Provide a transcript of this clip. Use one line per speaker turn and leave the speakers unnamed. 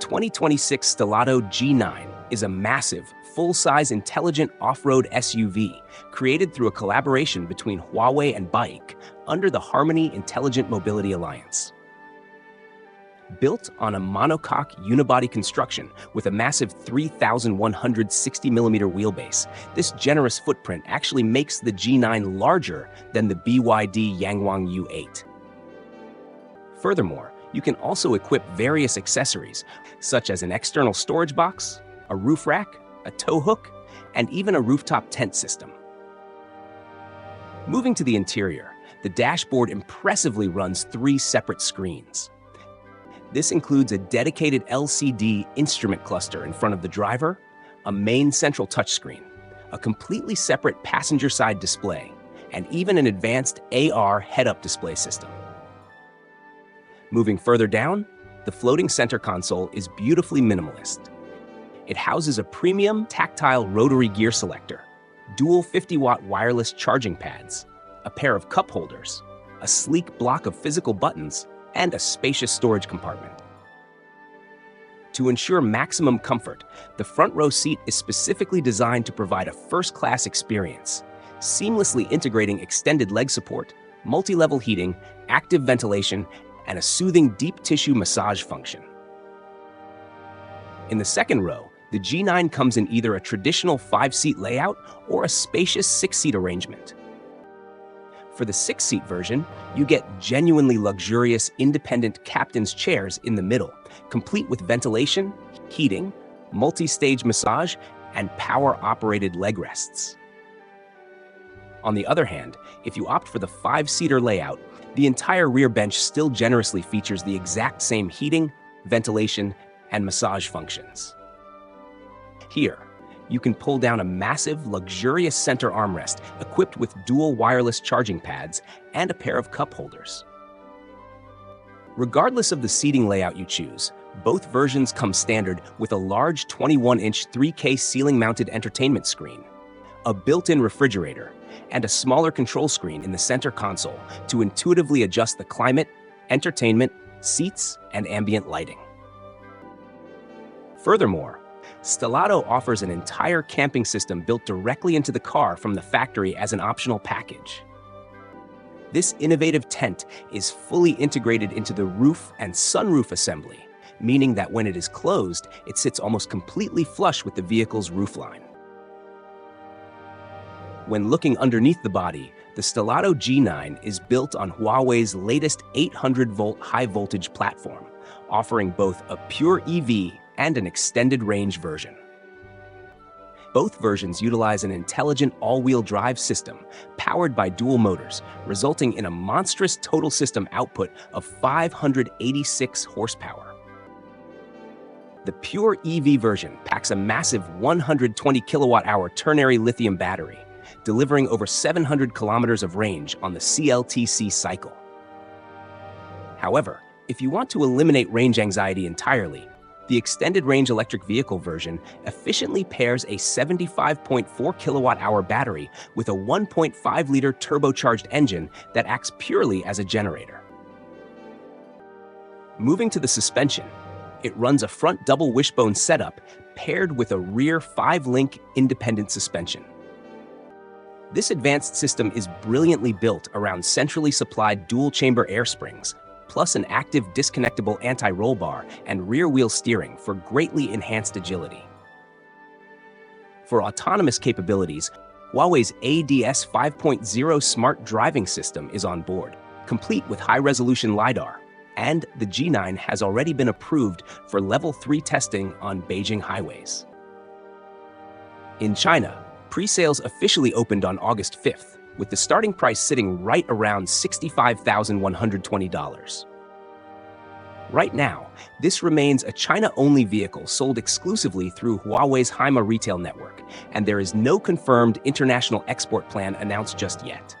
2026 Stelato G9 is a massive, full-size intelligent off-road SUV created through a collaboration between Huawei and BAIC under the Harmony Intelligent Mobility Alliance. Built on a monocoque unibody construction with a massive 3,160mm wheelbase, this generous footprint actually makes the G9 larger than the BYD Yangwang U8. Furthermore, you can also equip various accessories, such as an external storage box, a roof rack, a tow hook, and even a rooftop tent system. Moving to the interior, the dashboard impressively runs 3 separate screens. This includes a dedicated LCD instrument cluster in front of the driver, a main central touchscreen, a completely separate passenger-side display, and even an advanced AR head-up display system. Moving further down, the floating center console is beautifully minimalist. It houses a premium tactile rotary gear selector, dual 50-watt wireless charging pads, a pair of cup holders, a sleek block of physical buttons, and a spacious storage compartment. To ensure maximum comfort, the front row seat is specifically designed to provide a first-class experience, seamlessly integrating extended leg support, multi-level heating, active ventilation, and a soothing deep tissue massage function. In the second row, the G9 comes in either a traditional 5-seat layout or a spacious 6-seat arrangement. For the 6-seat version, you get genuinely luxurious independent captain's chairs in the middle, complete with ventilation, heating, multi-stage massage, and power-operated leg rests. On the other hand, if you opt for the 5-seater layout, the entire rear bench still generously features the exact same heating, ventilation, and massage functions. Here, you can pull down a massive, luxurious center armrest equipped with dual wireless charging pads and a pair of cup holders. Regardless of the seating layout you choose, both versions come standard with a large 21-inch 3K ceiling-mounted entertainment screen, a built-in refrigerator, and a smaller control screen in the center console to intuitively adjust the climate, entertainment, seats, and ambient lighting. Furthermore, Stelato offers an entire camping system built directly into the car from the factory as an optional package. This innovative tent is fully integrated into the roof and sunroof assembly, meaning that when it is closed, it sits almost completely flush with the vehicle's roofline. When looking underneath the body, the Stelato G9 is built on Huawei's latest 800-volt high-voltage platform, offering both a pure EV and an extended range version. Both versions utilize an intelligent all-wheel drive system powered by dual motors, resulting in a monstrous total system output of 586 horsepower. The pure EV version packs a massive 120 kilowatt-hour ternary lithium battery, delivering over 700 kilometers of range on the CLTC cycle. However, if you want to eliminate range anxiety entirely, the extended range electric vehicle version efficiently pairs a 75.4 kilowatt-hour battery with a 1.5-liter turbocharged engine that acts purely as a generator. Moving to the suspension, it runs a front double wishbone setup paired with a rear 5-link independent suspension. This advanced system is brilliantly built around centrally supplied dual-chamber air springs, plus an active disconnectable anti-roll bar and rear-wheel steering for greatly enhanced agility. For autonomous capabilities, Huawei's ADS 5.0 smart driving system is on board, complete with high-resolution LiDAR, and the G9 has already been approved for Level 3 testing on Beijing highways. In China, pre-sales officially opened on August 5th, with the starting price sitting right around $65,120. Right now, this remains a China-only vehicle sold exclusively through Huawei's Haima retail network, and there is no confirmed international export plan announced just yet.